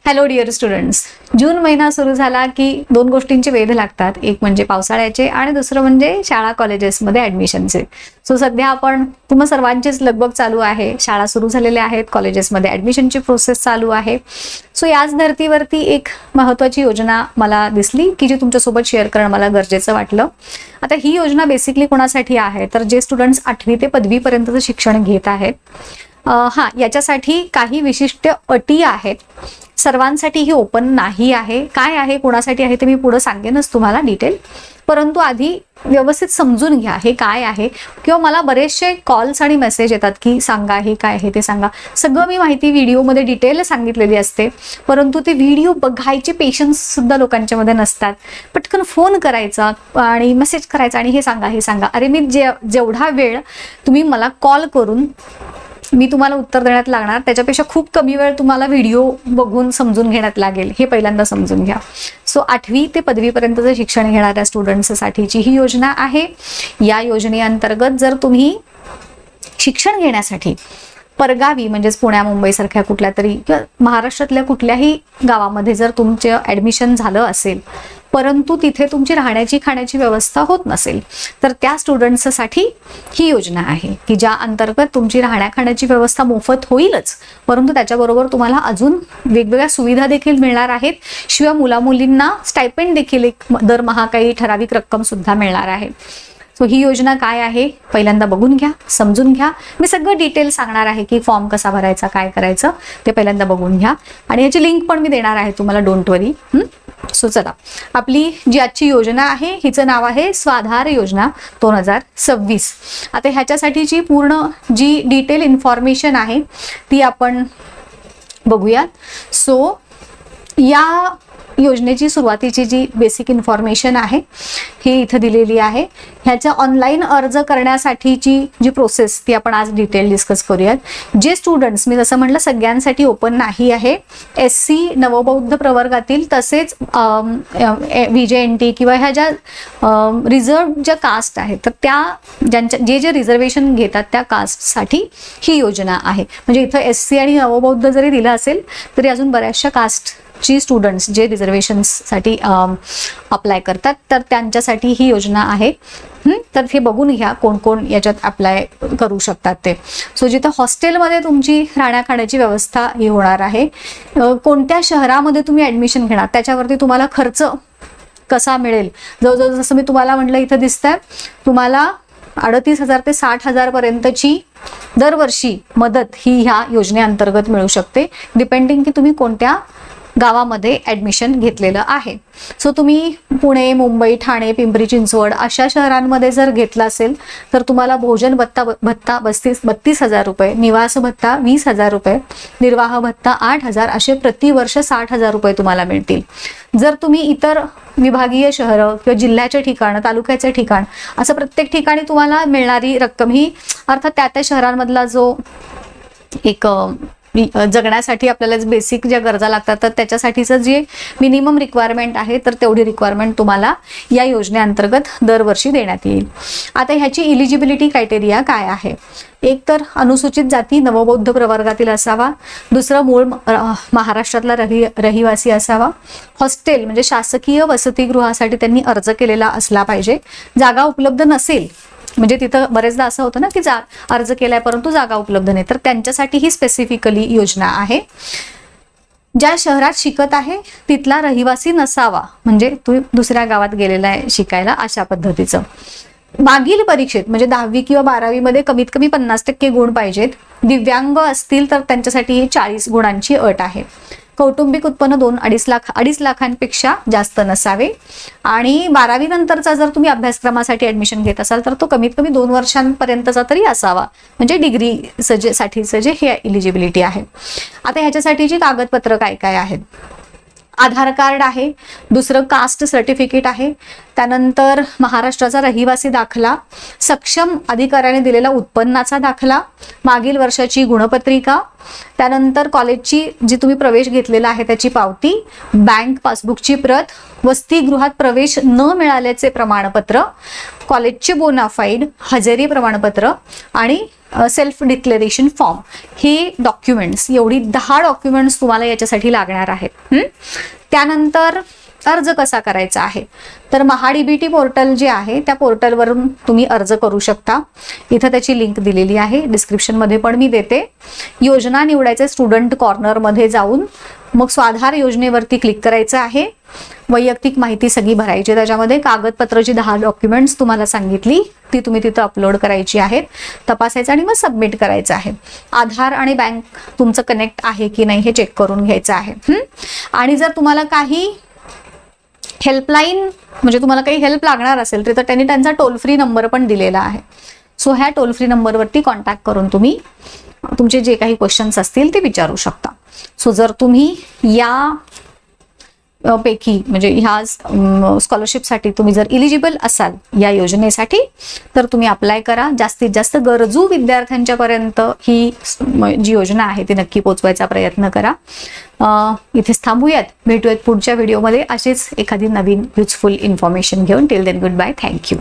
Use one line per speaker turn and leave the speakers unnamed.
Hello dear students, जून महिना सुरू झाला की दोन गोष्टींचे वेध लागतात. एक म्हणजे पावसाळ्याचे आणि दुसरं म्हणजे शाळा कॉलेजेसमध्ये ॲडमिशनचे. सो सध्या तुम्हा सर्वांचीच लगबग चालू आहे. शाळा सुरू झालेल्या आहेत, कॉलेजेसमध्ये ॲडमिशनची प्रोसेस चालू आहे. सो याच धर्तीवरती एक महत्त्वाची योजना मला दिसली की जी तुमच्यासोबत शेअर करणं मला गरजेचं वाटलं. आता ही योजना बेसिकली कोणासाठी आहे तर जे स्टुडंट्स 8वी ते पदवीपर्यंतचं शिक्षण घेत आहेत. याच्यासाठी काही विशिष्ट अटी आहेत. सर्वांसाठी ही ओपन नाही आहे. काय आहे, कोणासाठी आहे ते मी पुढे सांगेनच तुम्हाला डिटेल. परंतु आधी व्यवस्थित समजून घ्या हे काय आहे. किंवा मला बरेचसे कॉल्स आणि मेसेज येतात की सांगा हे काय आहे ते सांगा. सगळं मी माहिती व्हिडिओमध्ये डिटेल सांगितलेली असते, परंतु ते व्हिडिओ बघायचे पेशन्स सुद्धा लोकांच्या मध्ये नसतात. पटकन फोन करायचा आणि मेसेज करायचा आणि हे सांगा. अरे मी जेवढा वेळ तुम्ही मला कॉल करून मी तुम्हाला उत्तर देण्यात लागणार त्याच्यापेक्षा खूप कमी वेळ तुम्हाला व्हिडिओ बघून समजून घेण्यात लागेल. हे पहिल्यांदा समजून घ्या. सो 8वी ते पदवीपर्यंतचं शिक्षण घेणाऱ्या स्टुडंट्ससाठीची ही योजना आहे. या योजनेअंतर्गत जर तुम्ही शिक्षण घेण्यासाठी परगावी म्हणजेच पुण्या मुंबईसारख्या कुठल्या तरी किंवा महाराष्ट्रातल्या कुठल्याही गावामध्ये जर तुमचं ॲडमिशन झालं असेल, परंतु तिथे तुमची राहण्याची खाण्याची व्यवस्था होत नसेल, तर त्या स्टुडंट्ससाठी ही योजना आहे की ज्या अंतर्गत तुमची राहण्या खाण्याची व्यवस्था मोफत होईलच, परंतु त्याच्याबरोबर तुम्हाला अजून वेगवेगळ्या सुविधा देखील मिळणार आहेत. शिवाय मुलामुलींना स्टायपेंड देखील एक दरमहा काही ठराविक रक्कम सुद्धा मिळणार आहे. सो ही योजना काय आहे पहिल्यांदा बघून घ्या, समजून घ्या. मी सगळं डिटेल सांगणार आहे की फॉर्म कसा भरायचा, काय करायचं ते पहिल्यांदा बघून घ्या. आणि याची लिंक पण मी देणार आहे तुम्हाला, डोंट वरी. सो चला, आपली जी आजची योजना आहे हिचं नाव आहे स्वाधार योजना 2026. आता ह्याच्यासाठीची पूर्ण जी डिटेल इन्फॉर्मेशन आहे ती आपण बघूया. सो या योजनेची सुरुवातीची जी बेसिक इन्फॉर्मेशन आहे ही इथं दिलेली आहे. ह्याच्या ऑनलाईन अर्ज करण्यासाठीची जी प्रोसेस ती आपण आज डिटेल डिस्कस करूयात. जे स्टुडंट्स, मी जसं म्हटलं सगळ्यांसाठी ओपन नाही आहे. SC नवबौद्ध प्रवर्गातील तसेच VJNT किंवा ह्या ज्या रिझर्व ज्या कास्ट आहेत तर त्या जे रिझर्वेशन घेतात त्या कास्टसाठी ही योजना आहे. म्हणजे इथं SC आणि नवबौद्ध जरी दिलं असेल तरी अजून बऱ्याचशा कास्ट ची स्टुडंट्स जे रिझर्वेशन्ससाठी अप्लाय करतात तर त्यांच्यासाठी ही योजना आहे. तर हे बघून घ्या कोण कोण याच्यात अप्लाय करू शकतात ते. सो जिथं हॉस्टेलमध्ये तुमची राहण्या खाण्याची व्यवस्था ही होणार आहे. कोणत्या शहरामध्ये तुम्ही ॲडमिशन घेणार त्याच्यावरती तुम्हाला खर्च कसा मिळेल. जवळजवळ जसं मी तुम्हाला म्हटलं इथं दिसतंय, तुम्हाला 38,000 ते 60,000 पर्यंतची दरवर्षी मदत ही ह्या योजनेअंतर्गत मिळू शकते, डिपेंडिंग की तुम्ही कोणत्या गावामध्ये ॲडमिशन घेतलेलं आहे. सो तुम्ही पुणे, मुंबई, ठाणे, पिंपरी चिंचवड अशा शहरांमध्ये जर घेतलं असेल तर तुम्हाला भोजन भत्ता 32,000 रुपये, निवास भत्ता 20,000 रुपये, निर्वाह भत्ता 8,000 असे प्रतिवर्ष 60,000 रुपये तुम्हाला मिळतील. जर तुम्ही इतर विभागीय शहरं किंवा जिल्ह्याचे ठिकाण, तालुक्याचे ठिकाण असं प्रत्येक ठिकाणी तुम्हाला मिळणारी रक्कम ही अर्थात त्या शहरांमधला जो एक जगण्यासाठी आपल्याला बेसिक ज्या गरजा लागतात तर त्याच्यासाठीचं जे मिनिमम रिक्वायरमेंट आहे तर तेवढी रिक्वायरमेंट तुम्हाला या योजनेअंतर्गत दरवर्षी देण्यात येईल. आता ह्याची इलिजिबिलिटी क्रायटेरिया काय आहे. एक तर अनुसूचित जाती नवबौद्ध प्रवर्गातील असावा, दुसरं मूळ महाराष्ट्रातला रहिवासी असावा, हॉस्टेल म्हणजे शासकीय वसतिगृहासाठी त्यांनी अर्ज केलेला असला पाहिजे. जागा उपलब्ध नसेल म्हणजे तिथं बरेचदा असं होतं ना की अर्ज केलाय परंतु जागा उपलब्ध नाही, तर त्यांच्यासाठी ही स्पेसिफिकली योजना आहे. ज्या शहरात शिकत आहे तिथला रहिवासी नसावा, म्हणजे तू दुसऱ्या गावात गेलेला आहे शिकायला अशा पद्धतीचं. मागील परीक्षेत म्हणजे 10वी किंवा 12वी मध्ये कमीत कमी 50% गुण पाहिजेत. दिव्यांग असतील तर त्यांच्यासाठी 40 गुणांची अट आहे. कौटुंबिक उत्पन्न 2-2.5 लाखांपेक्षा जास्त नसावे. आणि 12वी नंतरचा जर तुम्ही अभ्यासक्रमासाठी ॲडमिशन घेत असाल तर तो कमीत कमी 2 वर्षांपर्यंतचा तरी असावा, म्हणजे डिग्री साठीचं जे हे इलिजिबिलिटी आहे. आता ह्याच्यासाठीची कागदपत्र काय काय आहेत. आधार कार्ड आहे, दुसरं कास्ट सर्टिफिकेट आहे, त्यानंतर महाराष्ट्राचा रहिवासी दाखला, सक्षम अधिकाऱ्याने दिलेला उत्पन्नाचा दाखला, मागील वर्षाची गुणपत्रिका, त्यानंतर कॉलेजची जी तुम्ही प्रवेश घेतलेला आहे त्याची पावती, बँक पासबुकची प्रत, वसतिगृहात प्रवेश न मिळाल्याचे प्रमाणपत्र, कॉलेजचे बोनाफाईड, हजेरी प्रमाणपत्र आणि सेल्फ डिक्लेरेशन फॉर्म, हे डॉक्युमेंट्स, एवढी 10 डॉक्युमेंट्स तुम्हाला याच्यासाठी लागणार आहेत. त्यानंतर अर्ज कसा करायचा आहे, तर महाडीबीटी पोर्टल जे आहे त्या पोर्टलवरून तुम्ही अर्ज करू शकता. इथं त्याची लिंक दिलेली आहे, डिस्क्रिप्शनमध्ये पण मी देते. योजना निवडायचे, स्टुडंट कॉर्नरमध्ये जाऊन मग स्वाधार योजनेवरती क्लिक करायचं आहे. वैयक्तिक माहिती सगळी भरायची, त्याच्यामध्ये कागदपत्राची 10 डॉक्युमेंट्स तुम्हाला सांगितली ती तुम्ही तिथं अपलोड करायची आहेत, तपासायचं आणि मग सबमिट करायचं आहे. आधार आणि बँक तुमचं कनेक्ट आहे की नाही हे चेक करून घ्यायचं आहे. आणि जर तुम्हाला काही हेल्पलाईन म्हणजे तुम्हाला काही हेल्प लागणार असेल तर त्यांनी त्यांचा टोल फ्री नंबर पण दिलेला आहे. सो ह्या टोल फ्री नंबरवरती कॉन्टॅक्ट करून तुम्ही तुमचे जे काही क्वेश्चन्स असतील ते विचारू शकता. सो जर तुम्ही या पैकी म्हणजे ह्या स्कॉलरशिपसाठी तुम्ही जर इलिजिबल असाल या योजनेसाठी तर तुम्ही अप्लाय करा. जास्तीत जास्त गरजू विद्यार्थ्यांच्या पर्यंत ही जी योजना आहे ती नक्की पोहोचवायचा प्रयत्न करा. इथेच थांबूयात, भेटूयात पुढच्या व्हिडिओमध्ये अशीच एखादी नवीन युजफुल इन्फॉर्मेशन घेऊन. Till then good bye, thank you.